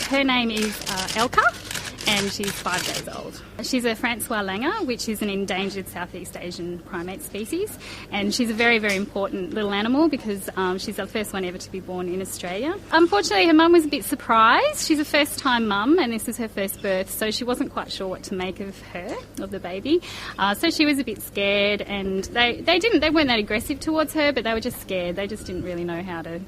her name is Elka, and she's 5 days old. She's a Francois Langer, which is an endangered Southeast Asian primate species, and she's a very, very important little animal because she's the first one ever to be born in Australia. Unfortunately, her mum was a bit surprised. She's a first-time mum, and this was her first birth, so she wasn't quite sure what to make of her, of the baby. So she was a bit scared, and they weren't that aggressive towards her, but they were just scared. They just didn't really know how to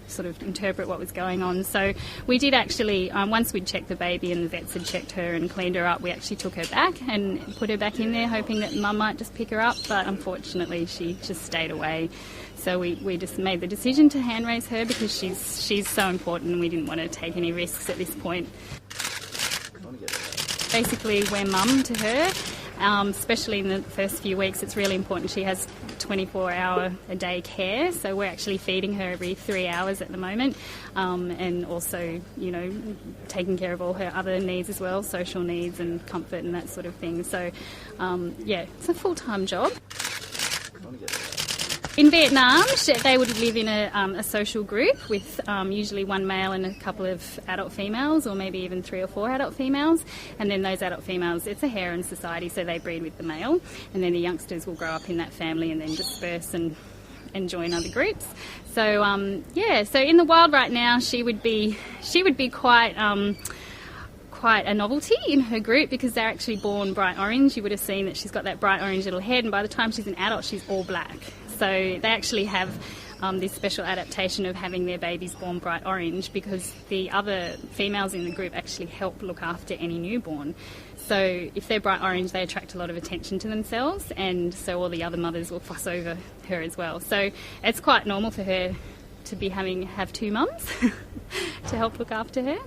sort of interpret what was going on. So we did actually, once we'd checked the baby and the vets had checked her and cleaned her up, we actually took her back and put her back in there, hoping that mum might just pick her up, but unfortunately she just stayed away. So we just made the decision to hand raise her because she's so important, and we didn't want to take any risks at this point. Basically, we're mum to her. Especially in the first few weeks, it's really important. She has 24-hour-a-day care, so we're actually feeding her every 3 hours at the moment, and also, taking care of all her other needs as well, social needs and comfort and that sort of thing. So, it's a full-time job. In Vietnam, they would live in a social group with usually one male and a couple of adult females, or maybe even 3 or 4 adult females. And then those adult females, it's a harem society, so they breed with the male. And then the youngsters will grow up in that family and then disperse and join other groups. So so in the wild right now, she would be quite a novelty in her group because they're actually born bright orange. You would have seen that she's got that bright orange little head, and by the time she's an adult, she's all black. So they actually have this special adaptation of having their babies born bright orange because the other females in the group actually help look after any newborn. So if they're bright orange, they attract a lot of attention to themselves, and so all the other mothers will fuss over her as well. So it's quite normal for her to be have 2 mums to help look after her.